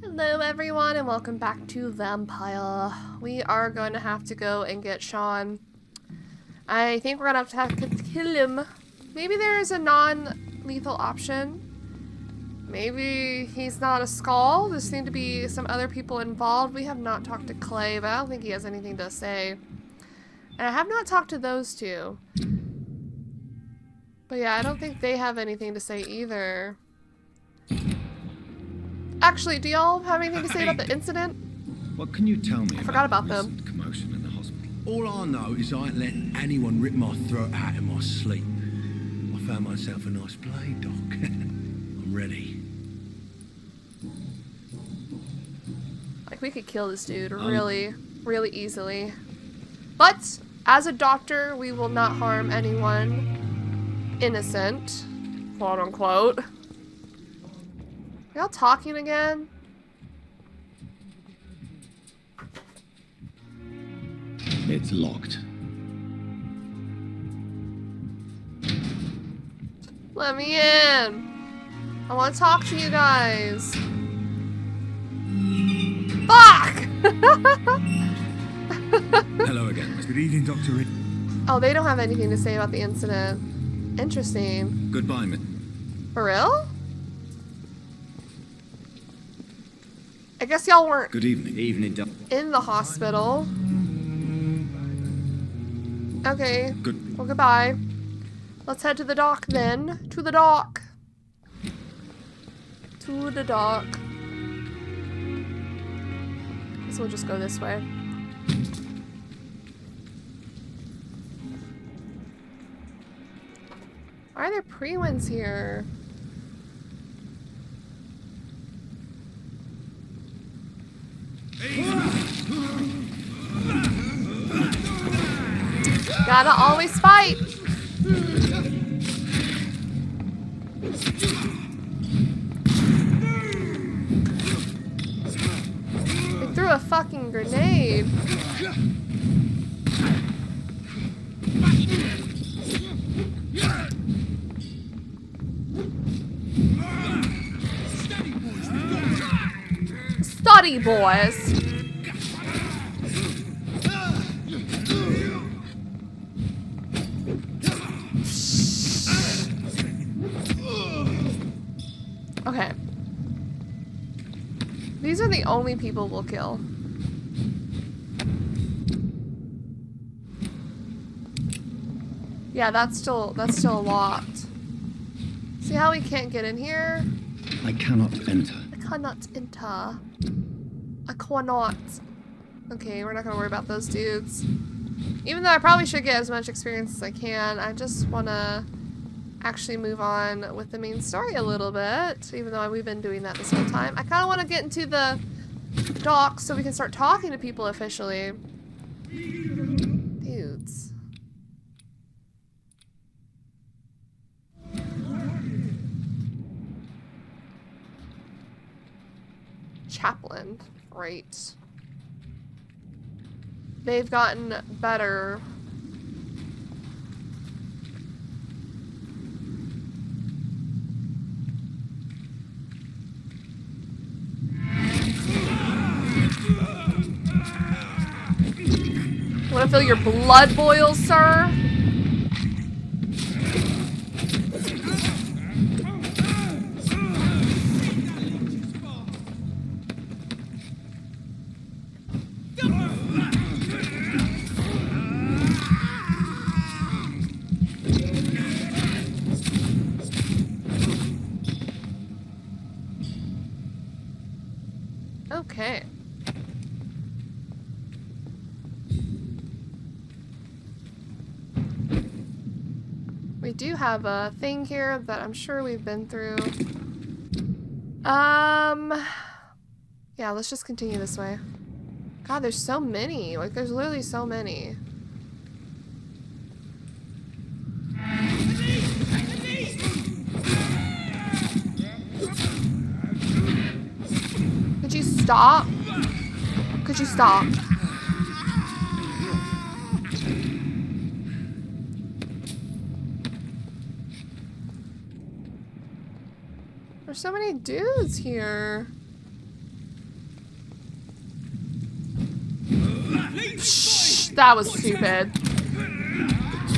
Hello everyone and welcome back to Vampyr. We are going to have to go and get Sean. I think we're going to have to kill him. Maybe there is a non-lethal option. Maybe he's not a skull. There seem to be some other people involved. We have not talked to Clay, but I don't think he has anything to say. And I have not talked to those two. But yeah, I don't think they have anything to say either. Actually, do y'all have anything to say about the incident? What can you tell me? I forgot about them. Commotion in the hospital. All I know is I ain't letting anyone rip my throat out in my sleep. I found myself a nice blade, Doc. I'm ready. Like, we could kill this dude really, really easily. But, as a doctor, we will not harm anyone innocent, quote unquote. Are y'all talking again? It's locked. Let me in. I want to talk to you guys. Fuck! Hello again. Good evening, Dr. Reid. Oh, they don't have anything to say about the incident. Interesting. Goodbye, man. For real? I guess y'all weren't Good evening. Evening, Doc. in the hospital. Okay. Good. Well, goodbye. Let's head to the dock then. To the dock. To the dock. Guess we'll just go this way. Why are there pre-wins here? Gotta always fight! They threw a fucking grenade. Study, boys! Okay. These are the only people we'll kill. Yeah, that's still locked. See how we can't get in here? I cannot enter. I cannot enter. I cannot. Okay, we're not gonna worry about those dudes. Even though I probably should get as much experience as I can, I just wanna actually move on with the main story a little bit, even though we've been doing that this whole time. I kind of want to get into the dock so we can start talking to people officially. Dudes. Chaplain. Right. They've gotten better. Want to feel your blood boil, sir? Okay. We do have a thing here that I'm sure we've been through. Yeah, let's just continue this way. God, there's so many. Like, there's literally so many. Could you stop? Could you stop? There's so many dudes here. Psh, that was stupid.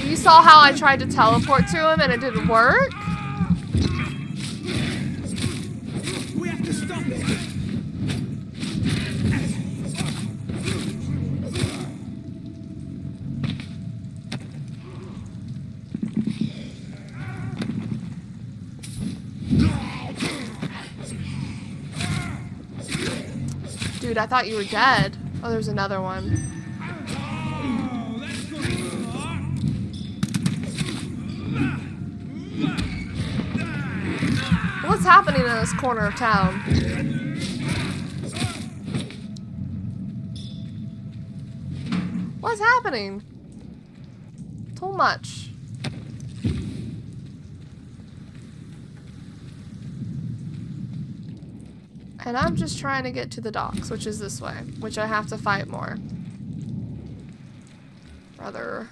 You saw how I tried to teleport to him and it didn't work? We have to stop it. Dude, I thought you were dead. Oh, there's another one. What's happening in this corner of town? What's happening? Too much. And I'm just trying to get to the docks, which is this way, which I have to fight more. Brother.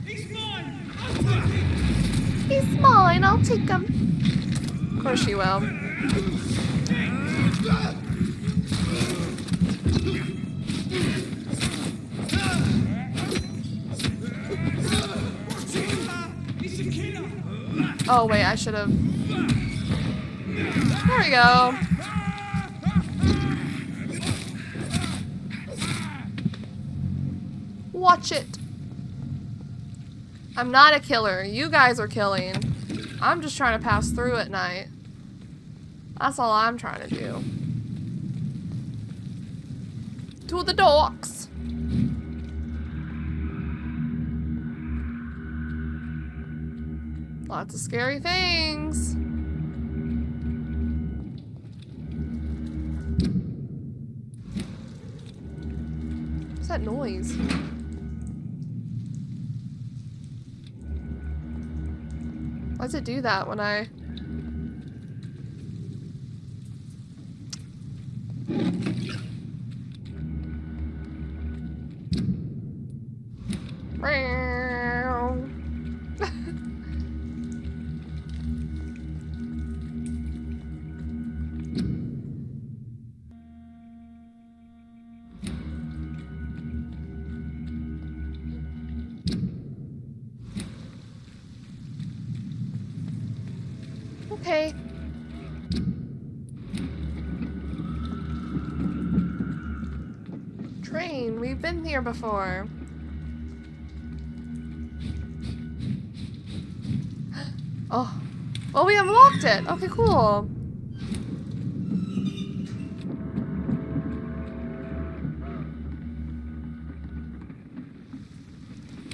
He's mine. He's mine, I'll take him. Of course she will. Oh wait, I should have. There we go. Watch it. I'm not a killer. You guys are killing. I'm just trying to pass through at night. That's all I'm trying to do. To the docks. Lots of scary things. What's that noise? Why does it do that when I... Okay. Train, we've been here before. Oh. Oh, we unlocked it. Okay, cool.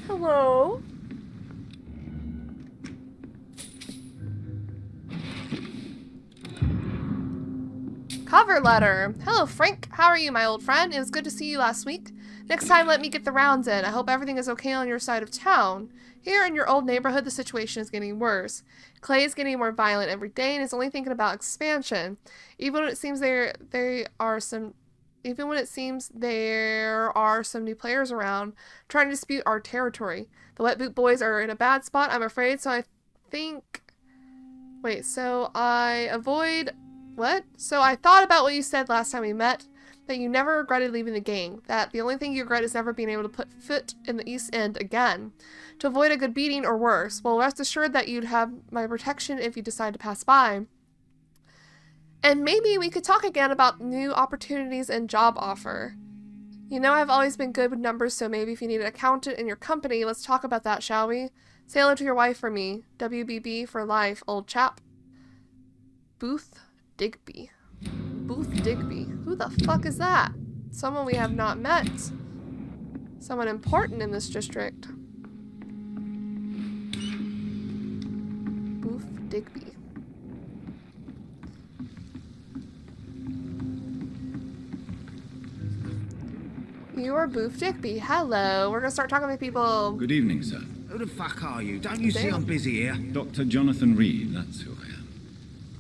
Hello. Cover letter. Hello, Frank. How are you, my old friend? It was good to see you last week. Next time, let me get the rounds in. I hope everything is okay on your side of town. Here in your old neighborhood, the situation is getting worse. Clay is getting more violent every day and is only thinking about expansion. Even when it seems there are some new players around trying to dispute our territory. The Wet Boot Boys are in a bad spot, I'm afraid, so I think... Wait, so I avoid... What? So I thought about what you said last time we met, that you never regretted leaving the gang, that the only thing you regret is never being able to put foot in the East End again, to avoid a good beating or worse. Well, rest assured that you'd have my protection if you decide to pass by. And maybe we could talk again about new opportunities and job offer. You know I've always been good with numbers, so maybe if you need an accountant in your company, let's talk about that, shall we? Say hello to your wife for me. WBB for life, old chap. Booth Digby. Booth Digby. Who the fuck is that? Someone we have not met. Someone important in this district. Booth Digby. You are Booth Digby. Hello. We're gonna start talking to people. Good evening, sir. Who the fuck are you? Don't you see I'm busy here? Dr. Jonathan Reid, that's who I am.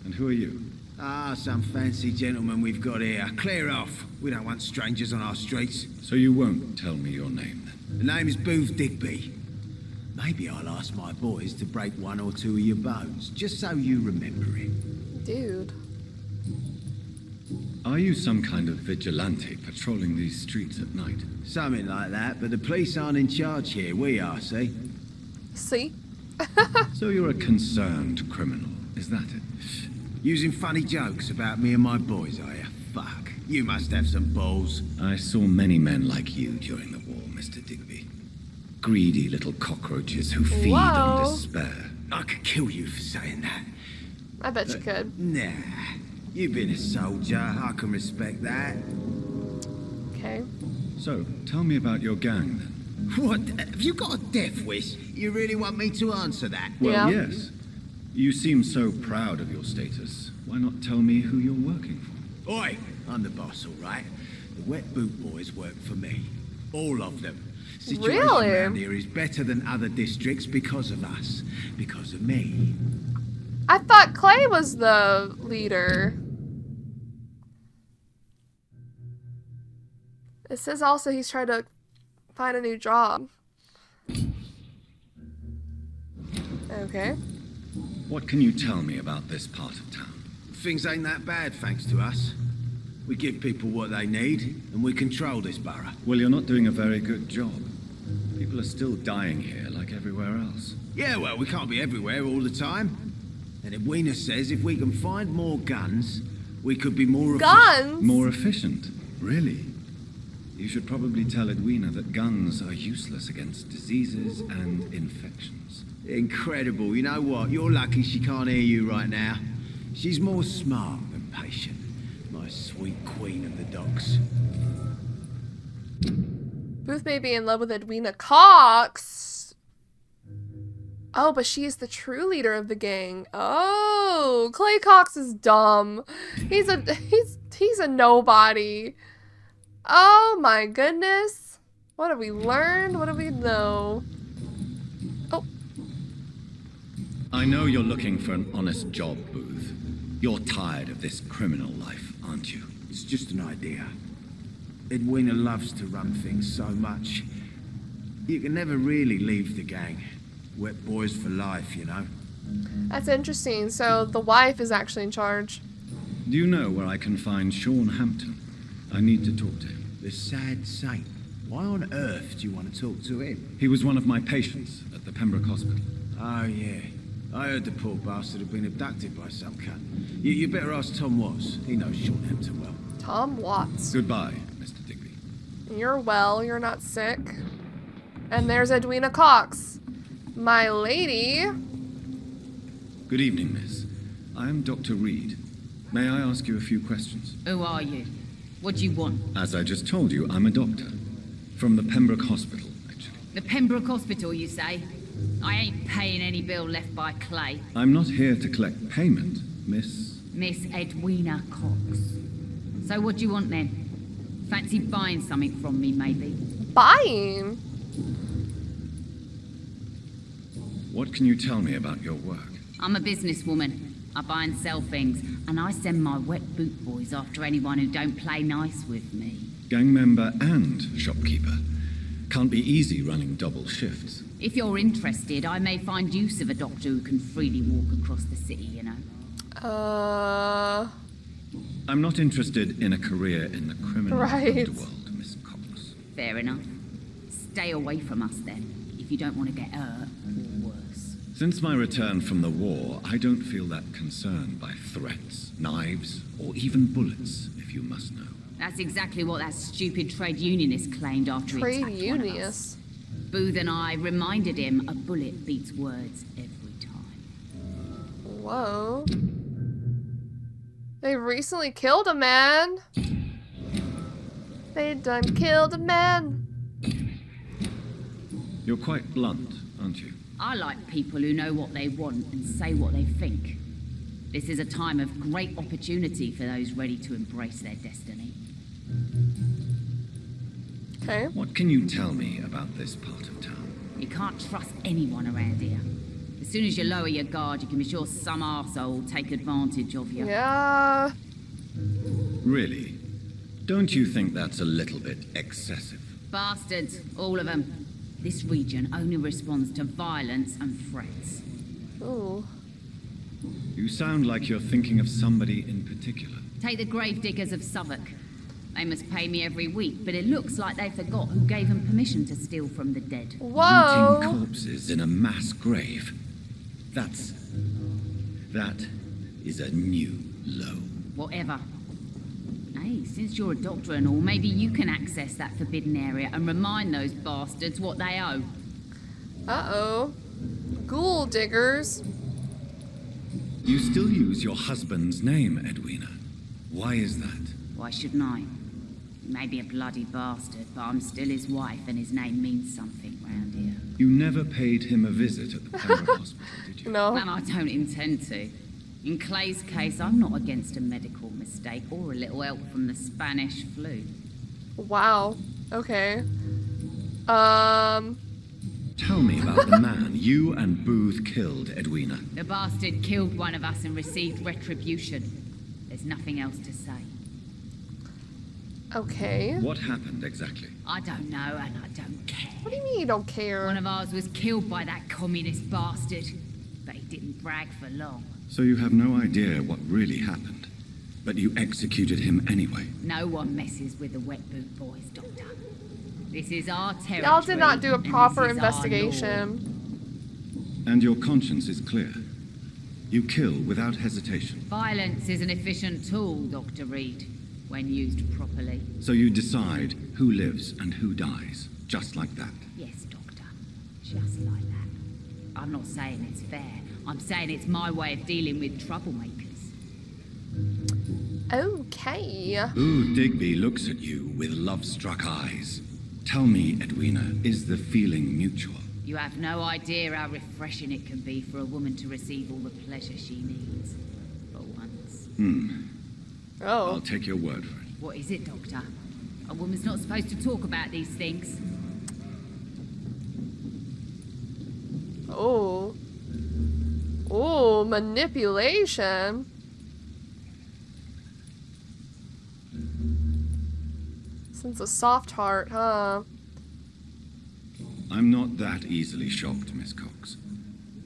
And who are you? Ah, some fancy gentleman we've got here. Clear off. We don't want strangers on our streets. So you won't tell me your name, then? The name is Booth Digby. Maybe I'll ask my boys to break one or two of your bones, just so you remember it. Dude. Are you some kind of vigilante patrolling these streets at night? Something like that, but the police aren't in charge here. We are, see? See? So you're a concerned criminal, is that it? Using funny jokes about me and my boys, are you? Fuck. You must have some balls. I saw many men like you during the war, Mr. Digby. Greedy little cockroaches who feed on despair. I could kill you for saying that. I bet you could. Nah. You've been a soldier. I can respect that. Okay. So, tell me about your gang then. What? Have you got a death wish? You really want me to answer that? Well, Yeah. yes. You seem so proud of your status. Why not tell me who you're working for? Oi! I'm the boss, all right? The wet boot boys work for me. All of them. Situation Really? around here is better than other districts because of us. Because of me. I thought Clay was the leader. It says also he's trying to find a new job. Okay. What can you tell me about this part of town? Things ain't that bad, thanks to us. We give people what they need, and we control this borough. Well, you're not doing a very good job. People are still dying here like everywhere else. Yeah, well, we can't be everywhere all the time. And Edwina says if we can find more guns, we could be more Guns? More efficient? Really? You should probably tell Edwina that guns are useless against diseases and infections. Incredible. You know what? You're lucky she can't hear you right now. She's more smart than patient. My sweet queen of the docks. Booth may be in love with Edwina Cox. Oh, but she is the true leader of the gang. Oh, Clay Cox is dumb. He's a nobody. Oh my goodness. What have we learned? What do we know? Oh. I know you're looking for an honest job, Booth. You're tired of this criminal life, aren't you? It's just an idea. Edwina loves to run things so much. You can never really leave the gang. Wet boys for life, you know. That's interesting. So the wife is actually in charge. Do you know where I can find Sean Hampton? I need to talk to him. The sad saint. Why on earth do you want to talk to him? He was one of my patients at the Pembroke Hospital. Oh, yeah. I heard the poor bastard had been abducted by some cunt. You better ask Tom Watts. He knows Sean Hampton well. Tom Watts. Goodbye, Mr. Digby. You're well. You're not sick. And there's Edwina Cox. My lady. Good evening, miss. I am Dr. Reid. May I ask you a few questions? Who are you? What do you want? As I just told you, I'm a doctor. From the Pembroke Hospital, actually. The Pembroke Hospital, you say? I ain't paying any bill left by Clay. I'm not here to collect payment, miss. Miss Edwina Cox. So what do you want then? Fancy buying something from me, maybe? Buying? What can you tell me about your work? I'm a businesswoman. I buy and sell things, and I send my wet boot boys after anyone who don't play nice with me. Gang member and shopkeeper. Can't be easy running double shifts. If you're interested, I may find use of a doctor who can freely walk across the city, you know. I'm not interested in a career in the criminal Right. underworld, Miss Cox. Fair enough. Stay away from us then, if you don't want to get hurt or worse. Since my return from the war, I don't feel that concerned by threats, knives, or even bullets, if you must know. That's exactly what that stupid trade unionist claimed after he Trade attacked one of us. unionist. Booth and I reminded him a bullet beats words every time. Whoa. They recently killed a man. They done killed a man. You're quite blunt, aren't you? I like people who know what they want and say what they think. This is a time of great opportunity for those ready to embrace their destiny. Okay. What can you tell me about this part of town? You can't trust anyone around here. As soon as you lower your guard, you can be sure some arsehole will take advantage of you. Yeah. Really? Don't you think that's a little bit excessive? Bastards, all of them. This region only responds to violence and threats. Ooh. You You sound like you're thinking of somebody in particular. Take the gravediggers of Southwark. They must pay me every week, but it looks like they forgot who gave them permission to steal from the dead. Whoa! Looting corpses in a mass grave. That is a new low. Whatever. Hey, since you're a doctor and all, maybe you can access that forbidden area and remind those bastards what they owe. Uh-oh. Ghoul diggers. You still use your husband's name, Edwina. Why is that? Why shouldn't I? He may be a bloody bastard, but I'm still his wife and his name means something round here. You never paid him a visit at the Pembroke Hospital, did you? No. And I don't intend to. In Clay's case, I'm not against a medical mistake or a little help from the Spanish flu. Wow. Okay. Tell me about the man you and Booth killed, Edwina. The bastard killed one of us and received retribution. There's nothing else to say. Okay. What happened exactly? I don't know and I don't care. What do you mean you don't care? One of ours was killed by that communist bastard, but he didn't brag for long. So you have no idea what really happened, but you executed him anyway. No one messes with the wet boot boys, Doctor. This is our territory. Y'all did not do a and proper this is our law. investigation. And your conscience is clear. You kill without hesitation. Violence is an efficient tool, Dr. Reid, when used properly. So you decide who lives and who dies, just like that. Yes, Doctor. Just like that. I'm not saying it's fair. I'm saying it's my way of dealing with troublemakers. Okay. Booth Digby looks at you with love-struck eyes. Tell me, Edwina, is the feeling mutual? You have no idea how refreshing it can be for a woman to receive all the pleasure she needs. For once. Oh. I'll take your word for it. What is it, Doctor? A woman's not supposed to talk about these things. Oh. Oh, manipulation. Since a soft heart, huh? I'm not that easily shocked, Miss Cox.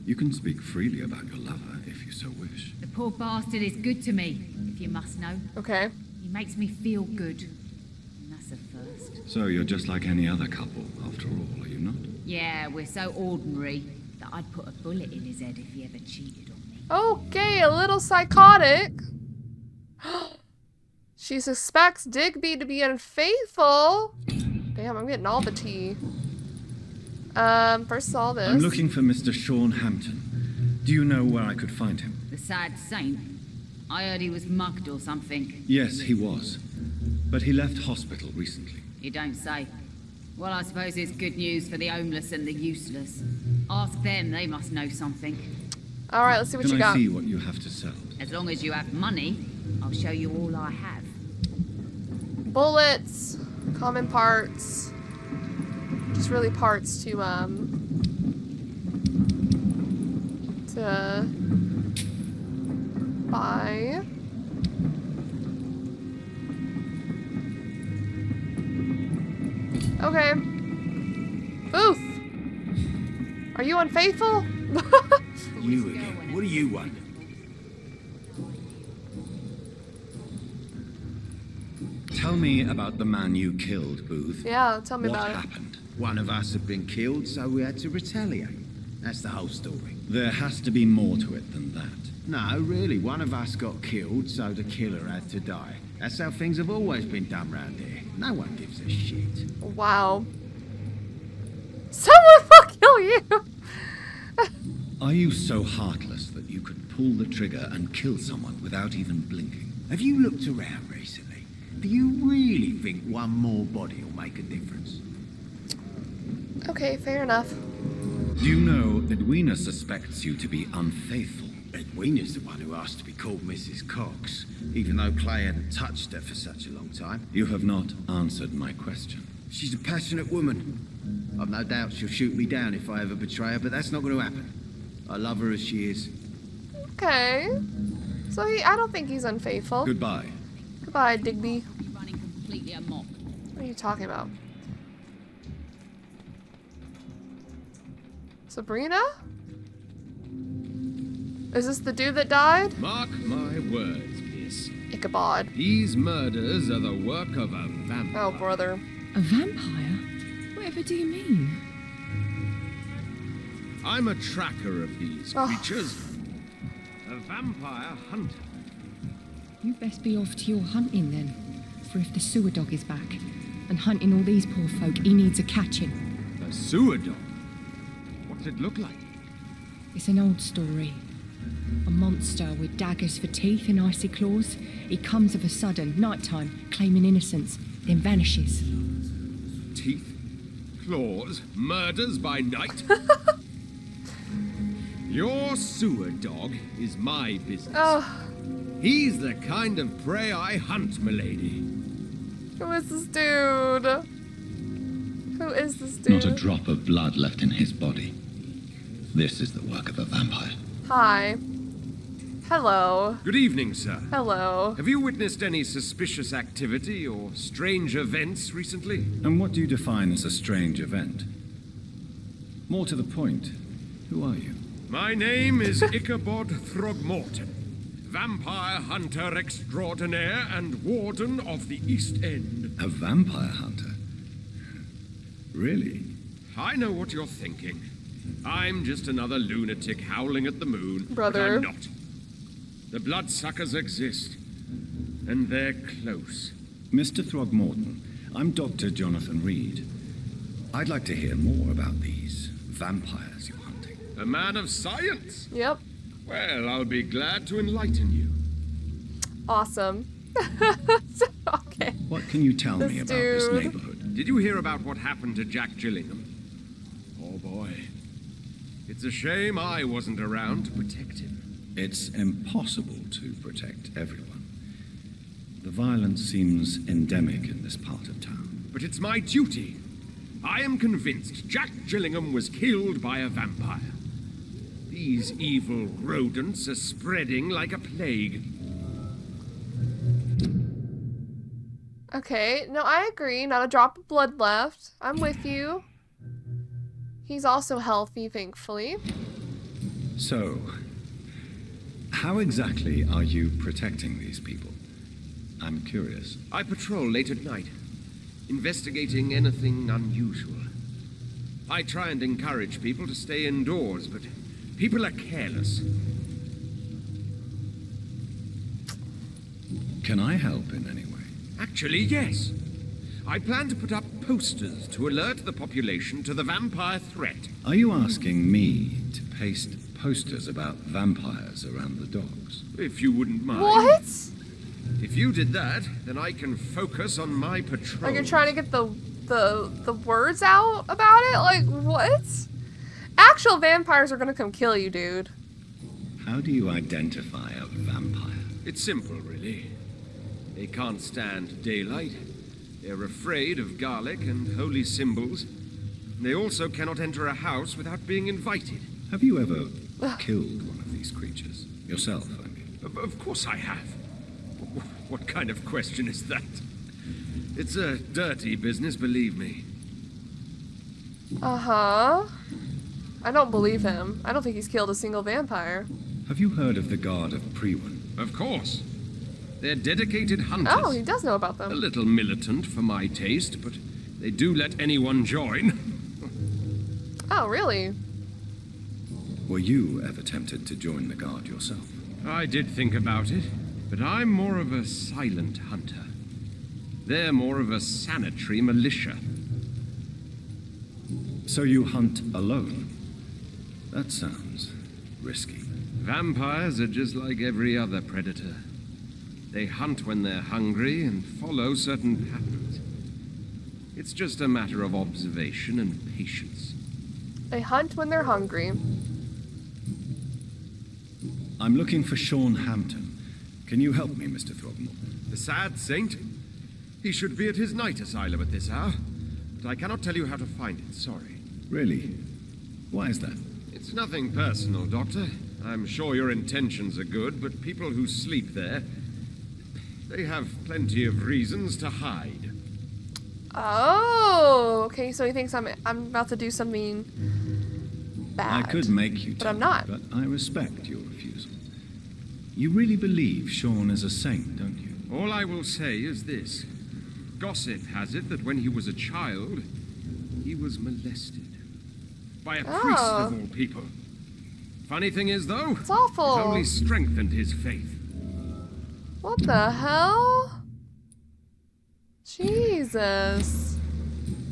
You can speak freely about your lover if you so wish. The poor bastard is good to me, if you must know. Okay. He makes me feel good. And that's a first. So you're just like any other couple, after all, are you not? Yeah, we're so ordinary that I'd put a bullet in his head if he ever cheated on me. Okay, a little psychotic. She suspects Digby to be unfaithful. Damn, I'm getting all the tea. First all this. I'm looking for Mr. Sean Hampton. Do you know where I could find him? The sad saint? I heard he was mugged or something. Yes, he was. But he left hospital recently. You don't say. Well, I suppose it's good news for the homeless and the useless. Ask them, they must know something. Alright, let's see what you Can got. I see what you have to sell? As long as you have money, I'll show you all I have. Bullets, common parts. Just really parts to buy. Okay. Booth! Are you unfaithful? You again. What do you want? Tell me about the man you killed, Booth. Yeah, tell me about What it. happened? One of us had been killed, so we had to retaliate. That's the whole story. There has to be more to it than that. No, really, one of us got killed, so the killer had to die. That's how things have always been done round here. No one gives a shit. Wow. Someone will kill you! Are you so heartless that you could pull the trigger and kill someone without even blinking? Have you looked around recently? Do you really think one more body will make a difference? Okay, fair enough. Do you know Edwina suspects you to be unfaithful? Edwina's the one who asked to be called Mrs. Cox, even though Clay hadn't touched her for such a long time. You have not answered my question. She's a passionate woman. I've no doubt she'll shoot me down if I ever betray her, but that's not going to happen. I love her as she is. Okay. So I don't think he's unfaithful. Goodbye. Goodbye, Digby. You're running completely amok. What are you talking about? Sabrina? Is this the dude that died? Mark my words, Miss. Ichabod. These murders are the work of a vampire. Oh, brother. A vampire? Whatever do you mean? I'm a tracker of these Oh. creatures. A vampire hunter. You best be off to your hunting then. For if the sewer dog is back and hunting all these poor folk, he needs a catching. A sewer dog? What's it look like? It's an old story. A monster with daggers for teeth and icy claws. He comes of a sudden, nighttime, claiming innocence, then vanishes. Teeth, claws, murders by night? Your sewer dog is my business. Oh, He's the kind of prey I hunt, milady. who is this dude? Who is this dude? Not a drop of blood left in his body. This is the work of a vampire. Hi. Hello. Good evening, sir. Hello. Have you witnessed any suspicious activity or strange events recently? And what do you define as a strange event? More to the point, who are you? My name is Ichabod Throgmorton, vampire hunter extraordinaire and warden of the East End. A vampire hunter? Really? I know what you're thinking. I'm just another lunatic howling at the moon. Brother. But I'm not. The bloodsuckers exist, and they're close. Mr. Throgmorton, I'm Dr. Jonathan Reid. I'd like to hear more about these vampires you're hunting. A man of science? Yep. Well, I'll be glad to enlighten you. Awesome. Okay. What can you tell me This about this dude. neighborhood? Did you hear about what happened to Jack Gillingham? Oh boy. It's a shame I wasn't around to protect him. It's impossible to protect everyone. The violence seems endemic in this part of town. But it's my duty. I am convinced Jack Gillingham was killed by a vampire. These evil rodents are spreading like a plague. Okay, no, I agree. Not a drop of blood left. I'm with you. He's also healthy, thankfully. So, how exactly are you protecting these people? I'm curious. I patrol late at night, investigating anything unusual. I try and encourage people to stay indoors, but people are careless. Can I help in any way? Actually, yes. I plan to put up posters to alert the population to the vampire threat. Are you asking me to paste posters about vampires around the docks? If you wouldn't mind. What? If you did that, then I can focus on my patrol. Like you're trying to get the words out about it? Like, what? Actual vampires are gonna come kill you, dude. How do you identify a vampire? It's simple, really. They can't stand daylight. They're afraid of garlic and holy symbols. They also cannot enter a house without being invited. Have you ever killed one of these creatures? Yourself, I mean. Of course I have. What kind of question is that? It's a dirty business, believe me. Uh-huh. I don't believe him. I don't think he's killed a single vampire. Have you heard of the Guard of Priwen? Of course. They're dedicated hunters. Oh, he does know about A them. little militant for my taste, but they do let anyone join. Oh, really? Were you ever tempted to join the Guard yourself? I did think about it, but I'm more of a silent hunter. They're more of a sanitary militia. So you hunt alone? That sounds risky. Vampires are just like every other predator. They hunt when they're hungry and follow certain patterns. It's just a matter of observation and patience. They hunt when they're hungry. I'm looking for Sean Hampton. Can you help me, Mr. Throgmorton? The sad saint? He should be at his night asylum at this hour, but I cannot tell you how to find it, sorry. Really? Why is that? It's nothing personal, Doctor. I'm sure your intentions are good, but people who sleep there, they have plenty of reasons to hide. Oh, okay, so he thinks I'm about to do something bad. I could make you but tell I'm not. me, but I respect your refusal. You really believe Sean is a saint, don't you? All I will say is this. Gossip has it that when he was a child, he was molested. By a priest of all people. Funny thing is, though, It's awful. it only strengthened his faith. What the hell? Jesus.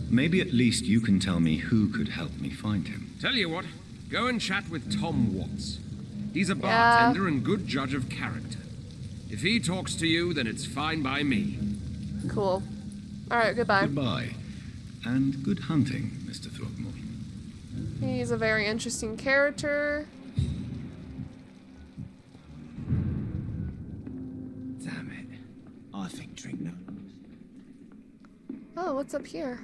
Maybe at least you can tell me who could help me find him. Tell you what, go and chat with Tom Watts. He's a Yeah. bartender and good judge of character. If he talks to you, then it's fine by me. Cool. Alright, goodbye. Goodbye. And good hunting, Mr. Throckmorton. He's a very interesting character. Damn it. I think drink no. Oh, what's up here?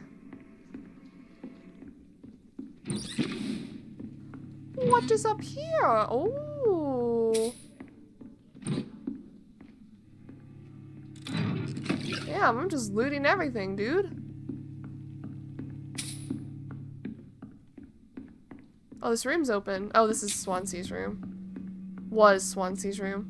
What is up here? Oh. Damn, I'm just looting everything, dude. Oh, this room's open. Oh, this is Swansea's room. Was Swansea's room.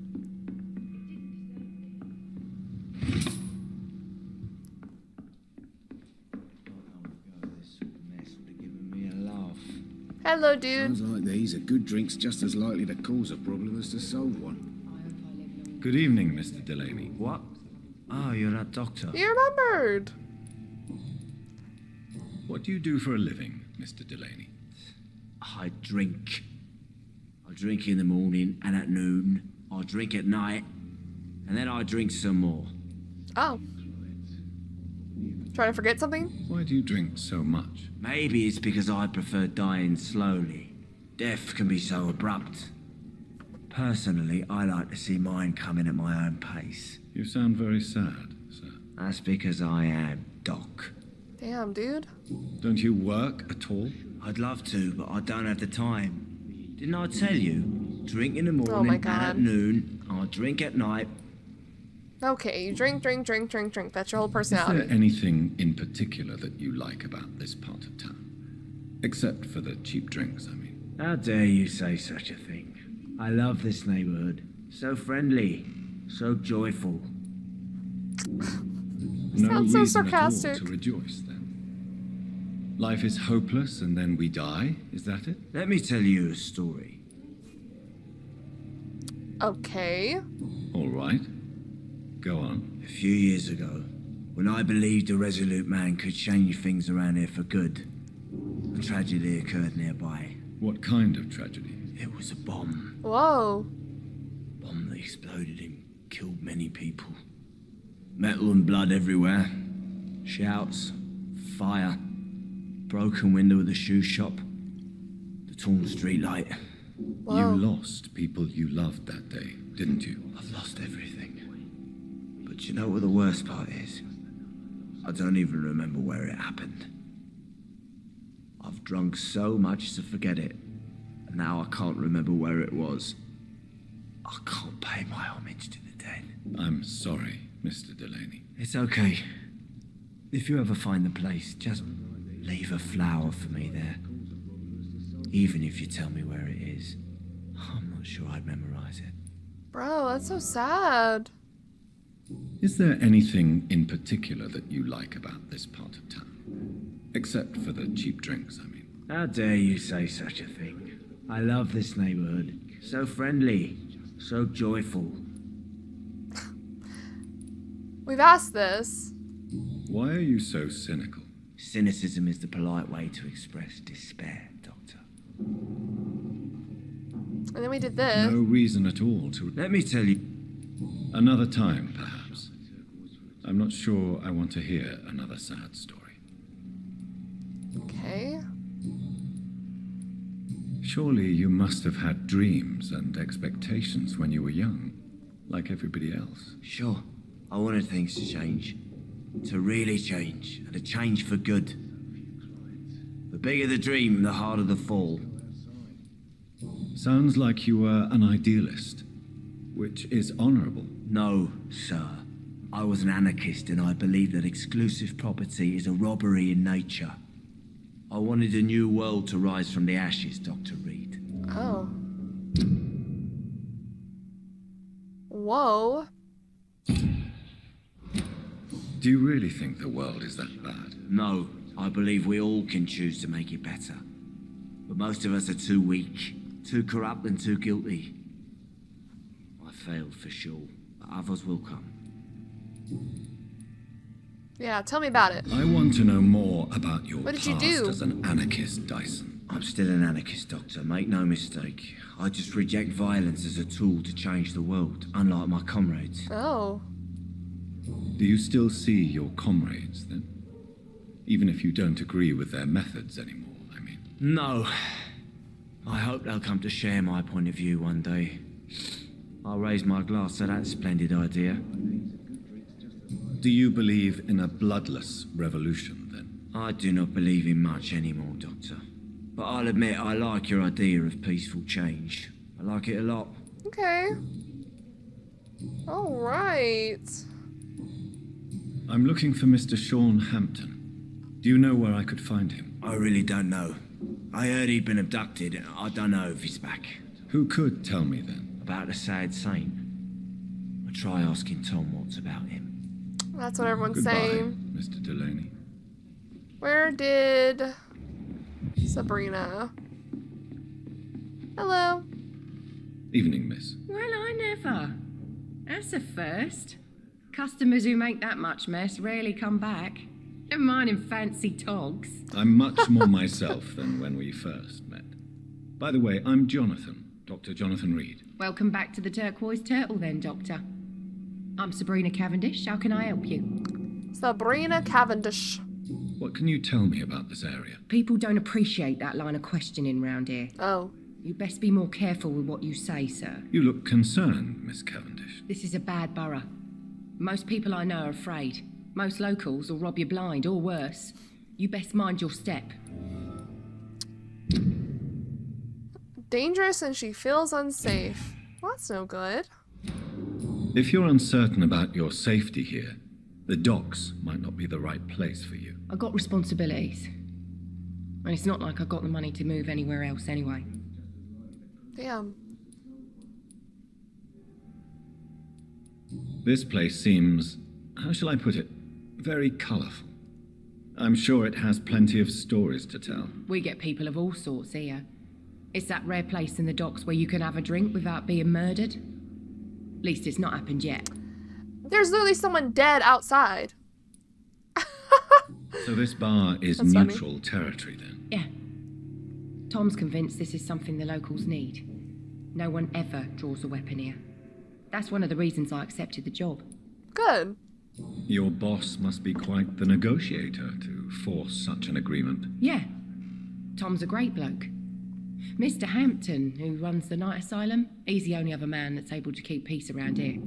Hello, dude. Sounds like these are good drinks just as likely to cause a problem as to solve one. Good evening, Mr. Delaney. What? Oh, you're that doctor. You remembered. What do you do for a living, Mr. Delaney? I drink. I drink in the morning and at noon. I drink at night. And then I drink some more. Oh. Trying to forget something? Why do you drink so much? Maybe it's because I prefer dying slowly. Death can be so abrupt. Personally, I like to see mine coming at my own pace. You sound very sad, sir. That's because I am Doc. Damn, dude. Don't you work at all? I'd love to, but I don't have the time. Didn't I tell you? Drink in the morning Oh my and God. at noon. I drink at night. Okay, you drink. That's your whole Is personality. there anything in particular that you like about this part of town? Except for the cheap drinks, I mean. How dare you say such a thing? I love this neighborhood. So friendly. So joyful. No Sounds so reason sarcastic. at all to rejoice, then. Life is hopeless and then we die, is that it? Let me tell you a story. Okay. All right. Go on. A few years ago, when I believed a resolute man could change things around here for good, a tragedy occurred nearby. What kind of tragedy? It was a bomb. Whoa. Bomb that exploded and killed many people. Metal and blood everywhere. Shouts, fire, broken window of the shoe shop, the torn street light. Whoa. You lost people you loved that day, didn't you? I've lost everything. But you know what the worst part is? I don't even remember where it happened. I've drunk so much to forget it. And now I can't remember where it was. I can't pay my homage to the dead. I'm sorry, Mr. Delaney. It's okay. If you ever find the place, just leave a flower for me there. Even if you tell me where it is. I'm not sure I'd memorize it. Bro, that's so sad. Is there anything in particular that you like about this part of town? Except for the cheap drinks, I mean. How dare you say such a thing? I love this neighborhood. So friendly. So joyful. We've asked this. Why are you so cynical? Cynicism is the polite way to express despair, Doctor. And then we did this. No reason at all to... Let me tell you. Another time, perhaps. I'm not sure I want to hear another sad story. Okay. Surely you must have had dreams and expectations when you were young, like everybody else. Sure, I wanted things to change. To really change, and to change for good. The bigger the dream, the harder the fall. Sounds like you were an idealist, which is honorable. No, sir. I was an anarchist and I believed that exclusive property is a robbery in nature. I wanted a new world to rise from the ashes, Dr. Reid. Oh. Whoa. Do you really think the world is that bad? No, I believe we all can choose to make it better. But most of us are too weak, too corrupt and too guilty. I failed for sure, but others will come. Yeah, tell me about it. I want to know more about your What did you past do? as an anarchist, Dyson. I'm still an anarchist, Doctor, make no mistake. I just reject violence as a tool to change the world, unlike my comrades. Oh. Do you still see your comrades, then? Even if you don't agree with their methods anymore, I mean. No. I hope they'll come to share my point of view one day. I'll raise my glass to that splendid idea. Do you believe in a bloodless revolution, then? I do not believe in much anymore, Doctor. But I'll admit I like your idea of peaceful change. I like it a lot. Okay. All right. I'm looking for Mr. Sean Hampton. Do you know where I could find him? I really don't know. I heard he'd been abducted. I don't know if he's back. Who could tell me, then? About the sad saint. I'll try asking Tom what's about him. That's what everyone's Goodbye, saying. Mr. Delaney. Where did Sabrina? Hello. Evening, miss. Well, I never. That's a first. Customers who make that much mess rarely come back. Never mind in fancy togs. I'm much more myself than when we first met. By the way, I'm Jonathan, Dr. Jonathan Reid. Welcome back to the Turquoise Turtle then, Doctor. I'm Sabrina Cavendish. How can I help you? Sabrina Cavendish. What can you tell me about this area? People don't appreciate that line of questioning round here. Oh. You best be more careful with what you say, sir. You look concerned, Miss Cavendish. This is a bad borough. Most people I know are afraid. Most locals will rob you blind, or worse. You best mind your step. Dangerous and she feels unsafe. Well, that's no good. If you're uncertain about your safety here, the docks might not be the right place for you. I got responsibilities. And it's not like I got the money to move anywhere else anyway. Damn. This place seems, how shall I put it, very colourful. I'm sure it has plenty of stories to tell. We get people of all sorts here. It's that rare place in the docks where you can have a drink without being murdered. At least it's not happened yet. There's literally someone dead outside. So this bar is That's neutral territory then? Yeah. Tom's convinced this is something the locals need. No one ever draws a weapon here. That's one of the reasons I accepted the job. Good. Your boss must be quite the negotiator to force such an agreement. Yeah. Tom's a great bloke. Mr. Hampton, who runs the night asylum, he's the only other man that's able to keep peace around here.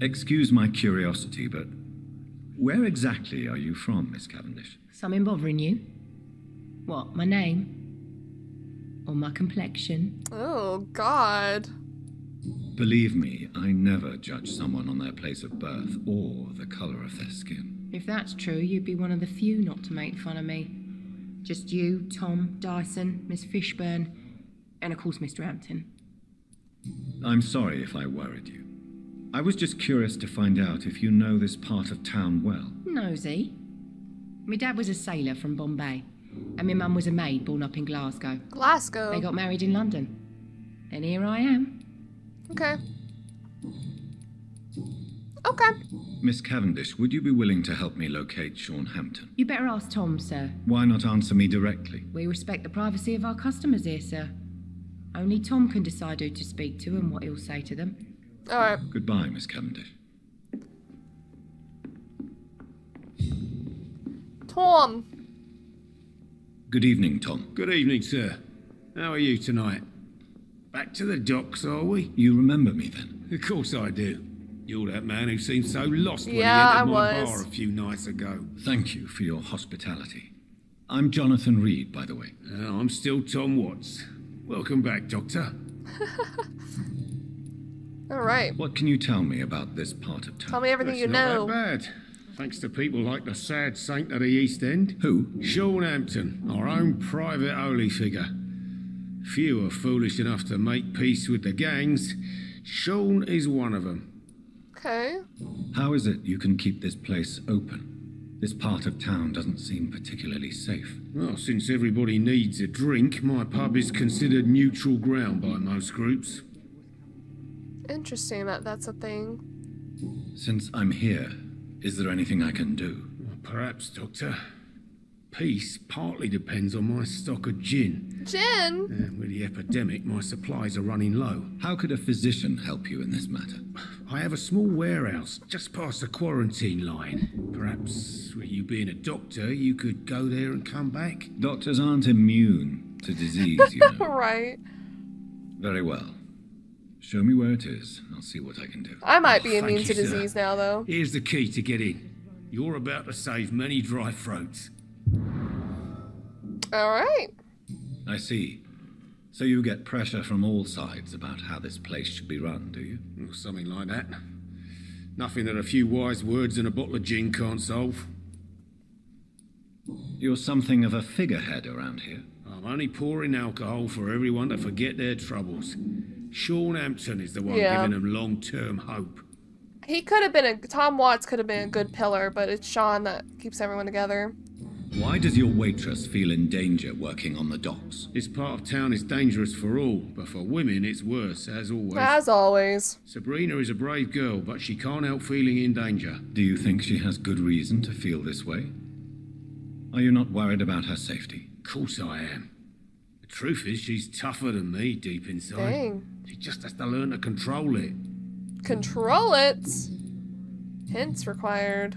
Excuse my curiosity, but where exactly are you from, Miss Cavendish? Something bothering you? What, my name? Or my complexion? Oh, God. Believe me, I never judge someone on their place of birth or the colour of their skin. If that's true, you'd be one of the few not to make fun of me. Just you, Tom, Dyson, Miss Fishburne, and of course Mr. Hampton. I'm sorry if I worried you. I was just curious to find out if you know this part of town well. Nosy. My dad was a sailor from Bombay, and my mum was a maid born up in Glasgow. Glasgow. They got married in London. And here I am. Okay. Okay. Miss Cavendish, would you be willing to help me locate Sean Hampton? You better ask Tom, sir. Why not answer me directly? We respect the privacy of our customers here, sir. Only Tom can decide who to speak to and what he'll say to them. All right. Goodbye, Miss Cavendish. Tom. Good evening, Tom. Good evening, sir. How are you tonight? Back to the docks, are we? You remember me then? Of course I do. You're that man who seemed so lost when Yeah, he I entered my was. bar a few nights ago. Thank you for your hospitality. I'm Jonathan Reid, by the way. I'm still Tom Watts. Welcome back, Doctor. All right. What can you tell me about this part of town? Tell me everything That's you not know. that bad. Thanks to people like the sad saint of the East End. Who? Sean Hampton, our own private holy figure. Few are foolish enough to make peace with the gangs. Sean is one of them. Okay. How is it you can keep this place open? This part of town doesn't seem particularly safe. Well, since everybody needs a drink, my pub is considered neutral ground by most groups. Interesting that that's a thing. Since I'm here, is there anything I can do? Well, perhaps, Doctor. Peace partly depends on my stock of gin. Gin? With the epidemic, my supplies are running low. How could a physician help you in this matter? I have a small warehouse just past the quarantine line. Perhaps, with you being a doctor, you could go there and come back? Doctors aren't immune to disease, you know. Right. Very well. Show me where it is. I'll see what I can do. I might be Thank immune you, to sir. disease now, though. Here's the key to get in. You're about to save many dry throats. Alright. I see. So you get pressure from all sides about how this place should be run, do you? Or something like that. Nothing that a few wise words and a bottle of gin can't solve. You're something of a figurehead around here. I'm only pouring alcohol for everyone to forget their troubles. Sean Hampton is the one giving them long-term hope. He could have been Tom Watts could have been a good pillar, but it's Sean that keeps everyone together. Why does your waitress feel in danger working on the docks? This part of town is dangerous for all, but for women it's worse, as always. As always. Sabrina is a brave girl, but she can't help feeling in danger. Do you think she has good reason to feel this way? Are you not worried about her safety? Of course I am. The truth is, she's tougher than me deep inside. Dang. She just has to learn to control it. Control it? Hints required.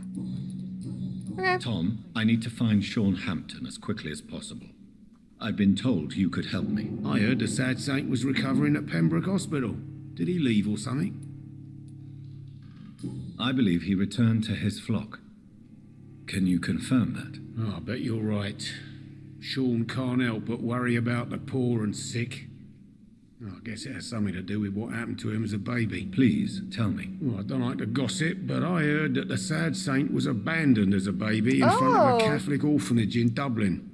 Okay. Tom, I need to find Sean Hampton as quickly as possible. I've been told you could help me. I heard the sad saint was recovering at Pembroke Hospital. Did he leave or something? I believe he returned to his flock. Can you confirm that? Oh, I bet you're right. Sean can't help but worry about the poor and sick. Oh, I guess it has something to do with what happened to him as a baby. Please, tell me. Well, I don't like to gossip, but I heard that the sad saint was abandoned as a baby in front of a Catholic orphanage in Dublin.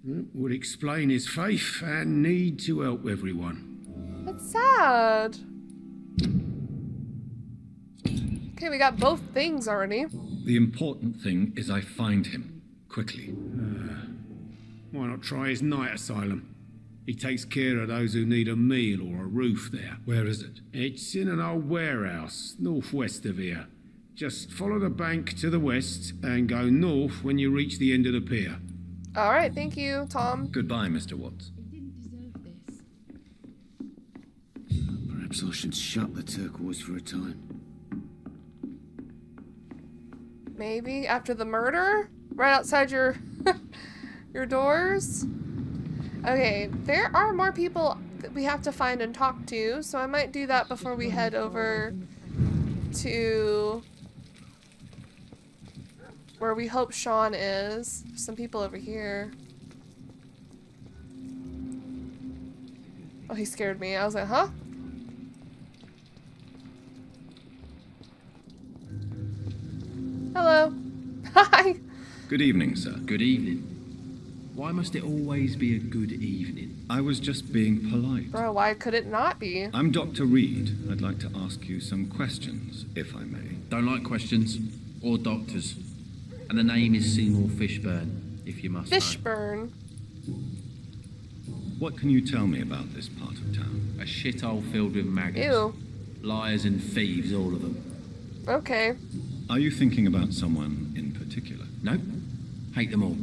That would explain his faith and need to help everyone. That's sad. Okay, we got both things already. The important thing is I find him, quickly. Why not try his night asylum? He takes care of those who need a meal or a roof there. Where is it? It's in an old warehouse, northwest of here. Just follow the bank to the west and go north when you reach the end of the pier. Alright, thank you, Tom. Goodbye, Mr. Watts. Perhaps I should shut the turquoise for a time. Maybe after the murder? Right outside your your doors? Okay, there are more people that we have to find and talk to, so I might do that before we head over to where we hope Sean is. Some people over here. Oh, he scared me. I was like, huh? Hello. Hi. Good evening, sir. Good evening. Why must it always be a good evening? I was just being polite. Bro, why could it not be? I'm Dr. Reid. I'd like to ask you some questions, if I may. Don't like questions or doctors. And the name is Seymour Fishburne, if you must know. Fishburne. What can you tell me about this part of town? A shithole filled with maggots. Ew. Liars and thieves, all of them. Okay. Are you thinking about someone in particular? Nope. Hate them all.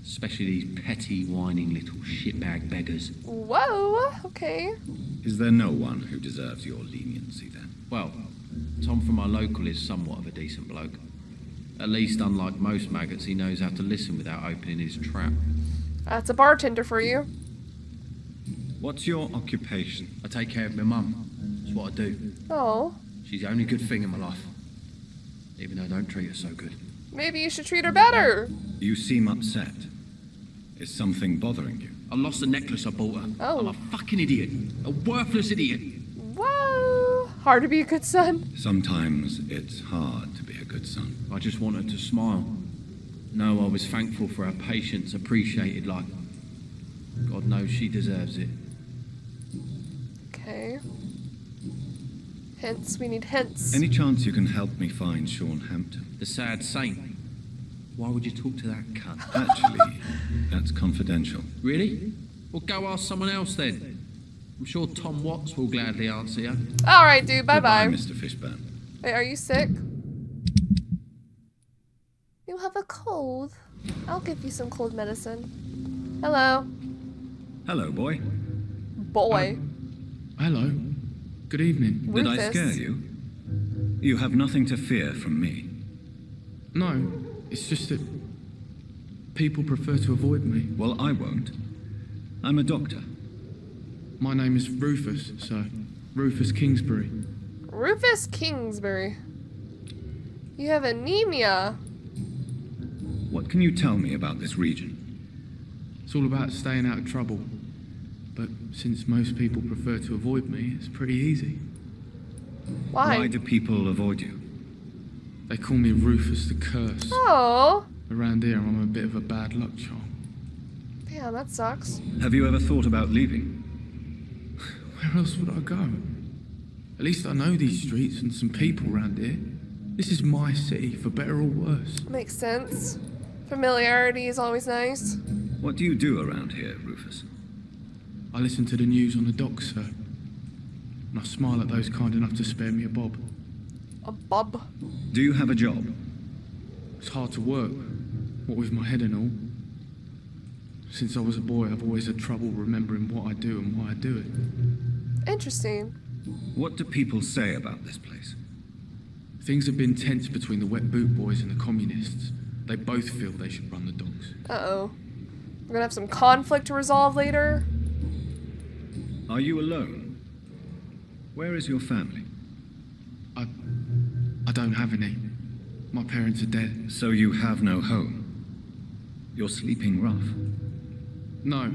Especially these petty, whining little shitbag beggars. Whoa. Okay. Is there no one who deserves your leniency then? Well, Tom from our local is somewhat of a decent bloke. At least, unlike most maggots, he knows how to listen without opening his trap. That's a bartender for you. What's your occupation? I take care of my mum. That's what I do. Oh. She's the only good thing in my life. Even though I don't treat her so good. Maybe you should treat her better. You seem upset. Is something bothering you? I lost the necklace I bought her. Oh. I'm a fucking idiot. A worthless idiot. Whoa. Hard to be a good son. Sometimes it's hard to be a good son. I just want her to smile. No, I was thankful for her patience, appreciated like God knows she deserves it. Okay. Hints, we need hints. Any chance you can help me find Sean Hampton? The sad saint. Why would you talk to that cunt? Actually, that's confidential. Really? Well, go ask someone else then. I'm sure Tom Watts will gladly answer you. Alright, dude, bye-bye. Goodbye, Mr. Fishburne. Wait, are you sick? You have a cold. I'll give you some cold medicine. Hello. Hello, boy. Boy. Hello. Good evening. Did I Rufus. scare you? You have nothing to fear from me. No, it's just that people prefer to avoid me. Well, I won't. I'm a doctor. My name is Rufus, sir. Rufus Kingsbury. Rufus Kingsbury. You have anemia. What can you tell me about this region? It's all about staying out of trouble. But since most people prefer to avoid me, it's pretty easy. Why? Why do people avoid you? They call me Rufus the Curse. Oh. Around here, I'm a bit of a bad luck charm. Damn, that sucks. Have you ever thought about leaving? Where else would I go? At least I know these streets and some people around here. This is my city, for better or worse. Makes sense. Familiarity is always nice. What do you do around here, Rufus? I listen to the news on the docks, sir. And I smile at those kind enough to spare me a bob. A bob? Do you have a job? It's hard to work, what with my head and all. Since I was a boy, I've always had trouble remembering what I do and why I do it. Interesting. What do people say about this place? Things have been tense between the wet boot boys and the communists. They both feel they should run the docks. Uh-oh. We're gonna have some conflict to resolve later. Are you alone? Where is your family? I don't have any. My parents are dead. So you have no home? You're sleeping rough? No.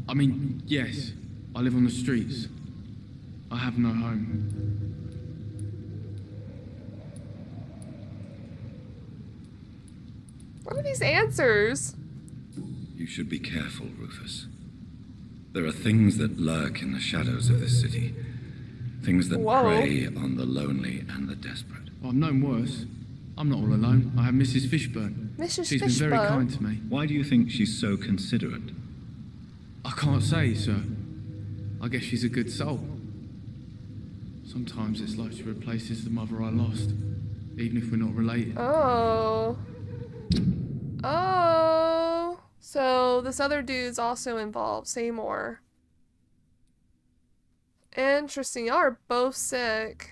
I mean, yes. I live on the streets. I have no home. What are these answers? You should be careful, Rufus. There are things that lurk in the shadows of this city. Things that prey on the lonely and the desperate. Well, I've known worse. I'm not all alone. I have Mrs. Fishburne. Mrs. She's been very kind to me. Why do you think she's so considerate? I can't say, sir. I guess she's a good soul. Sometimes it's like she replaces the mother I lost, even if we're not related. Oh. Oh. So this other dude's also involved. Say more. Interesting. Y'all are both sick.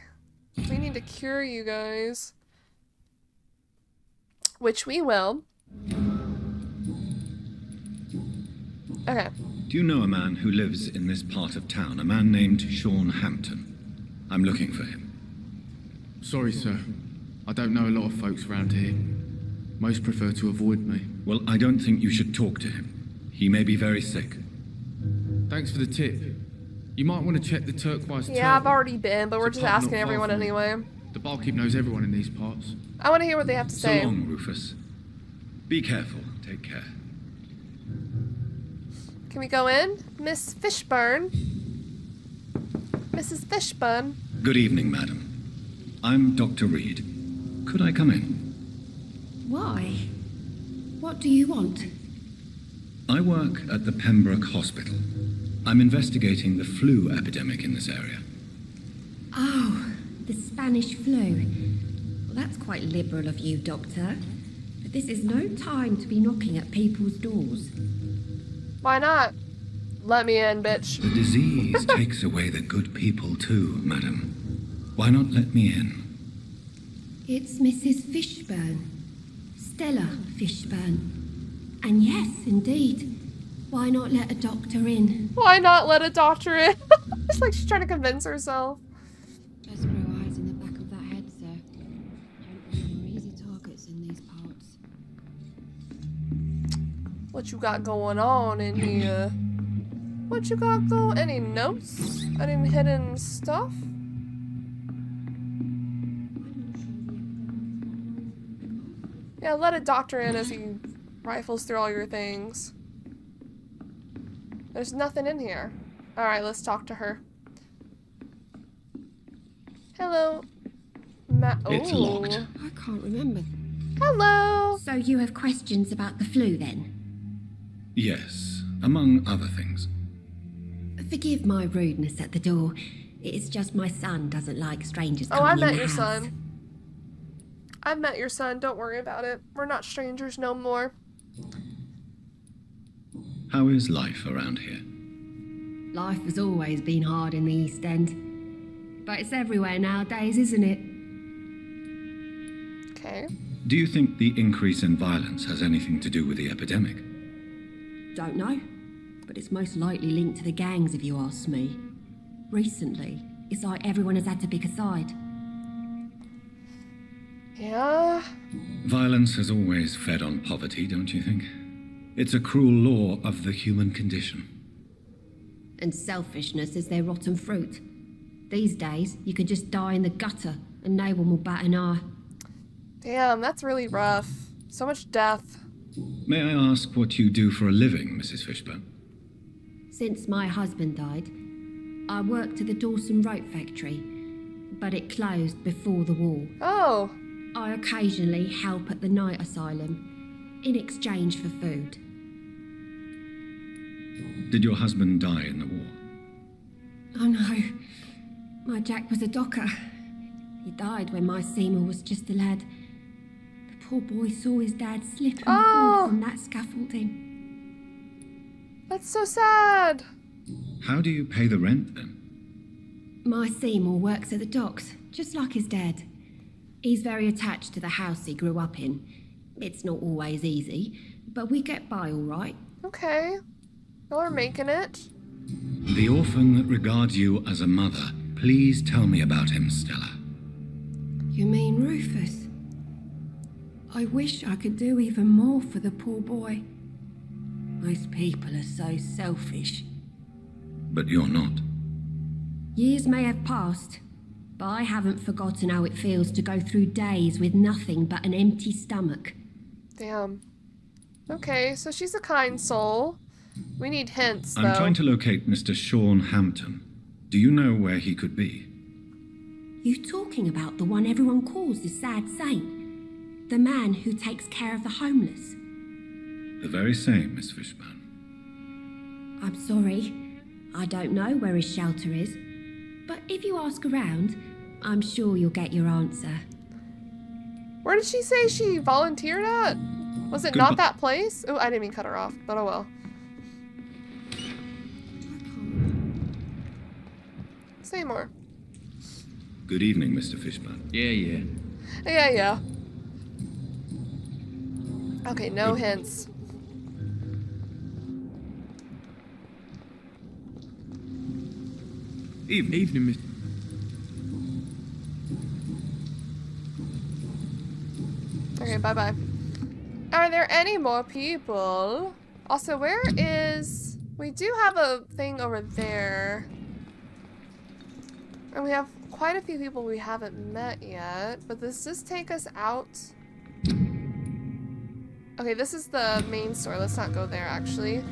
We need to cure you guys. Which we will. Okay. Do you know a man who lives in this part of town? A man named Sean Hampton. I'm looking for him. Sorry, sir. I don't know a lot of folks around here. Most prefer to avoid me. Well, I don't think you should talk to him. He may be very sick. Thanks for the tip. You might want to check the turquoise turtle. Yeah, I've already been, but we're It's a just pub asking not far everyone from me. anyway. The barkeep knows everyone in these parts. I want to hear what they have to say. So long, Rufus. Be careful. Take care. Can we go in? Miss Fishburne? Mrs. Fishburne? Good evening, madam. I'm Dr. Reid. Could I come in? Why? What do you want? I work at the Pembroke Hospital. I'm investigating the flu epidemic in this area. Oh, the Spanish flu. Well, that's quite liberal of you, Doctor. But this is no time to be knocking at people's doors. Why not? Let me in, bitch. The disease takes away the good people too, madam. Why not let me in? It's Mrs. Fishburne. Stella Fishburne. And yes, indeed. Why not let a doctor in? Why not let a doctor in? It's like she's trying to convince herself. Just grow eyes in the back of that head, sir. Gentlemen are easy targets in these parts. What you got going on in here? What you got going? Any notes? Any hidden stuff? Yeah, let a doctor in as he rifles through all your things. There's nothing in here. Alright, let's talk to her. Hello. It's locked. I can't remember. Hello. So you have questions about the flu then? Yes, among other things. Forgive my rudeness at the door. It's just my son doesn't like strangers coming I in met the your house. son. I've met your son. Don't worry about it. We're not strangers no more. How is life around here? Life has always been hard in the East End. But it's everywhere nowadays, isn't it? Okay. Do you think the increase in violence has anything to do with the epidemic? Don't know. But it's most likely linked to the gangs, if you ask me. Recently, it's like everyone has had to pick a side. Yeah. Violence has always fed on poverty, don't you think? It's a cruel law of the human condition. And selfishness is their rotten fruit. These days, you can just die in the gutter and no one will bat an eye. Damn, that's really rough. So much death. May I ask what you do for a living, Mrs. Fishburne? Since my husband died, I worked at the Dawson Rope factory, but it closed before the war. Oh. I occasionally help at the night asylum, in exchange for food. Did your husband die in the war? Oh no, my Jack was a docker. He died when my Seymour was just a lad. The poor boy saw his dad slip and fall from that scaffolding. That's so sad. How do you pay the rent then? My Seymour works at the docks, just like his dad. He's very attached to the house he grew up in. It's not always easy, but we get by all right. Okay. Y'all are making it. The orphan that regards you as a mother. Please tell me about him, Stella. You mean Rufus? I wish I could do even more for the poor boy. Most people are so selfish. But you're not. Years may have passed, but I haven't forgotten how it feels to go through days with nothing but an empty stomach. Damn. Okay, so she's a kind soul. We need hints, though. I'm trying to locate Mr. Sean Hampton. Do you know where he could be? You talking about the one everyone calls the sad saint? The man who takes care of the homeless? The very same, Miss Fishburne. I'm sorry. I don't know where his shelter is. But if you ask around, I'm sure you'll get your answer. Where did she say she volunteered at? Was it not that place? Oh, I didn't mean cut her off, but oh well. Say more. Good evening, Mr. Fishburne. Yeah. Yeah. Okay, no hints. Evening, Miss. Okay, bye-bye. Are there any more people? Also, where is... We do have a thing over there. And we have quite a few people we haven't met yet. But does this take us out? Okay, this is the main store. Let's not go there, actually.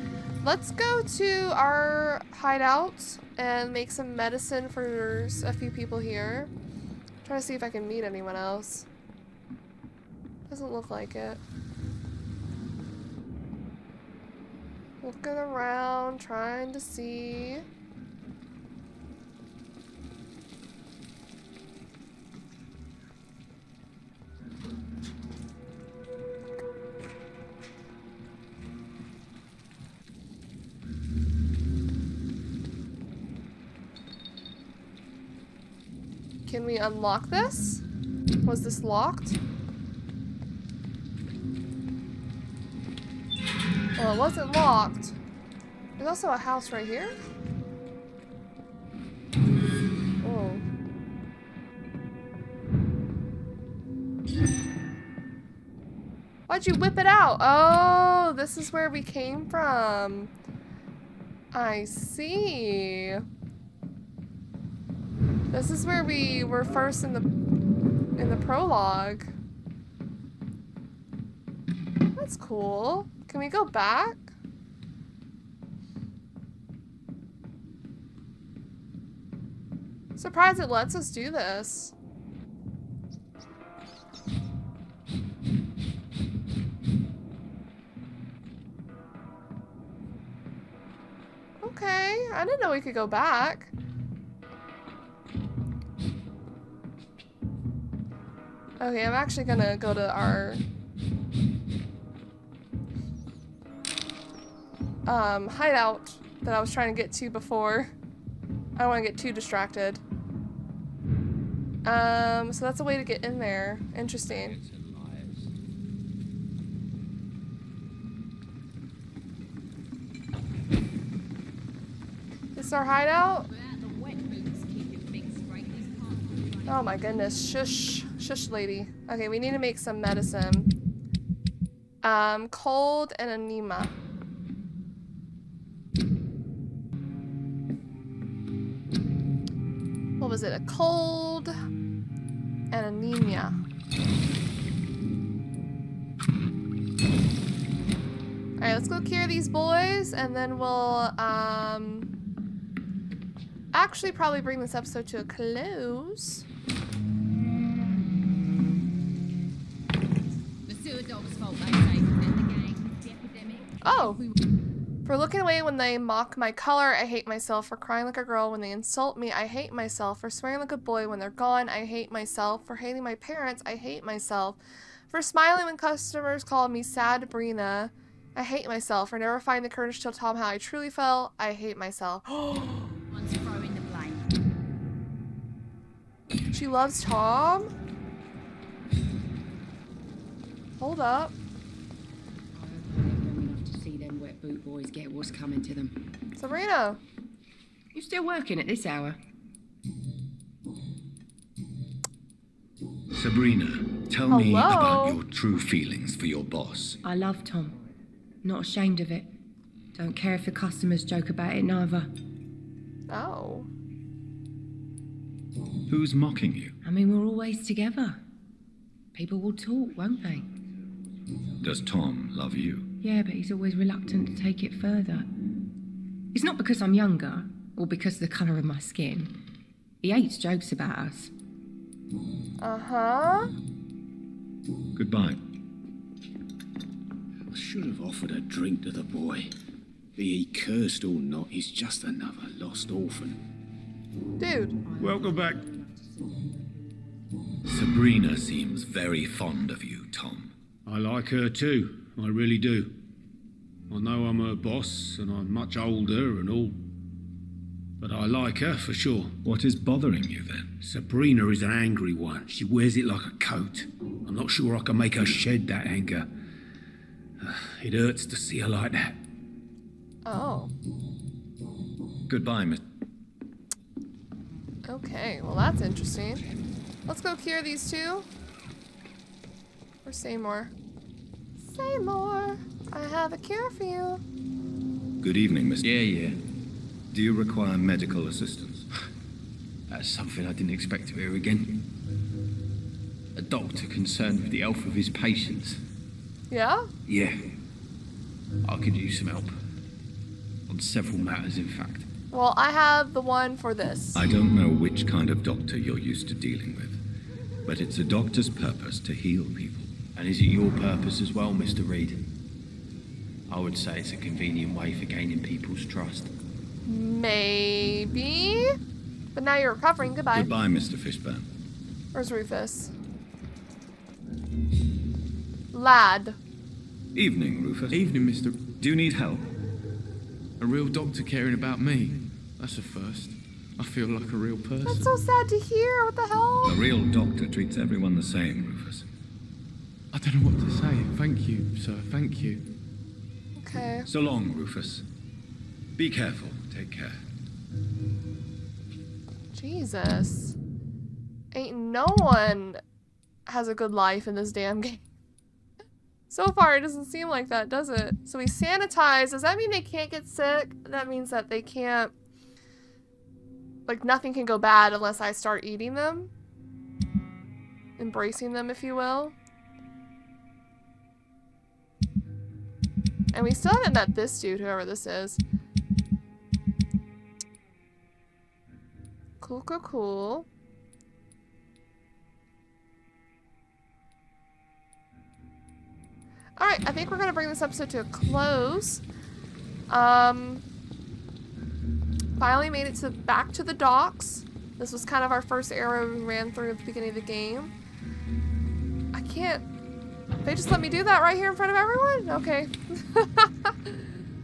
Let's go to our hideout and make some medicine for a few people here. Try to see if I can meet anyone else. Doesn't look like it. Looking around, trying to see. Can we unlock this? Was this locked? Well, it wasn't locked. There's also a house right here. Oh. Why'd you whip it out? Oh, this is where we came from. I see. This is where we were first in the prologue. That's cool. Can we go back? Surprised it lets us do this. Okay, I didn't know we could go back. Okay, I'm actually gonna go to our hideout that I was trying to get to before. I don't want to get too distracted. So that's a way to get in there. Interesting. This is our hideout? Oh my goodness. Shush. Shush, lady. Okay, we need to make some medicine. Cold and anemia. What was it? A cold and anemia. Alright, let's go cure these boys and then we'll actually probably bring this episode to a close. The sewer dog's fault, they say, and the gang, the epidemic. Oh! For looking away when they mock my color, I hate myself. For crying like a girl when they insult me, I hate myself. For swearing like a boy when they're gone, I hate myself. For hating my parents, I hate myself. For smiling when customers call me sad Brina, I hate myself. For never finding the courage to tell Tom how I truly felt, I hate myself. One's throwing the blame. She loves Tom? Hold up. Boot boys get what's coming to them. Sabrina! You still working at this hour? Sabrina, tell me about your true feelings for your boss. I love Tom. Not ashamed of it. Don't care if the customers joke about it neither. Oh. Who's mocking you? I mean, we're always together. People will talk, won't they? Does Tom love you? Yeah, but he's always reluctant to take it further. It's not because I'm younger, or because of the colour of my skin. He hates jokes about us. Uh-huh. Goodbye. I should have offered a drink to the boy. Be he cursed or not, he's just another lost orphan. Dude. Welcome back. Sabrina seems very fond of you, Tom. I like her too. I really do. I know I'm her boss, and I'm much older and all. But I like her, for sure. What is bothering you, then? Sabrina is an angry one. She wears it like a coat. I'm not sure I can make her shed that anger. It hurts to see her like that. Oh. Goodbye, Miss... Okay, well that's interesting. Let's go cure these two. Or say more. Say more. I have a cure for you. Good evening, Mr. Yeah. Do you require medical assistance? That's something I didn't expect to hear again. A doctor concerned with the health of his patients. Yeah? Yeah. I could use some help. On several matters, in fact. Well, I have the one for this. I don't know which kind of doctor you're used to dealing with, but it's a doctor's purpose to heal people. And is it your purpose as well, Mr. Reid? I would say it's a convenient way for gaining people's trust. Maybe. But now you're recovering. Goodbye. Goodbye, Mr. Fishburne. Where's Rufus? Lad. Evening, Rufus. Evening, Mr. Do you need help? A real doctor caring about me. That's a first. I feel like a real person. That's so sad to hear. What the hell? A real doctor treats everyone the same, Rufus. I don't know what to say. Thank you, sir. Thank you. Okay. So long, Rufus. Be careful. Take care. Jesus. Ain't no one has a good life in this damn game. So far, it doesn't seem like that, does it? So we sanitize. Does that mean they can't get sick? That means that they can't... Like, nothing can go bad unless I start eating them. Embracing them, if you will. And we still haven't met this dude, whoever this is. Cool, cool, cool. Alright, I think we're gonna bring this episode to a close. Finally made it back to the docks. This was kind of our first area we ran through at the beginning of the game. I can't... They just let me do that right here in front of everyone? Okay.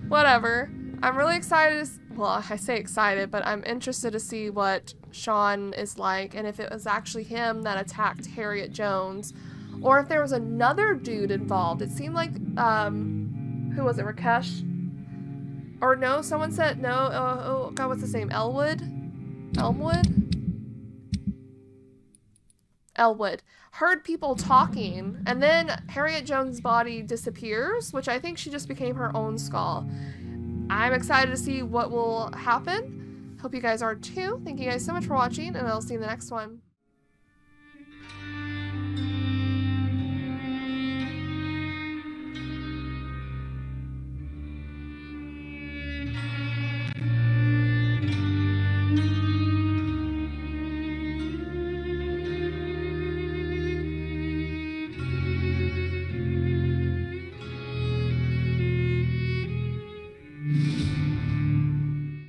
Whatever. I'm really excited. Well, I say excited, but I'm interested to see what Sean is like, and if it was actually him that attacked Harriet Jones, or if there was another dude involved. It seemed like, who was it, Rakesh? Or no, someone said, no, oh god, what's his name, Elwood? Elwood. Heard people talking, and then Harriet Jones' body disappears, which I think she just became her own skull. I'm excited to see what will happen. Hope you guys are too. Thank you guys so much for watching, and I'll see you in the next one.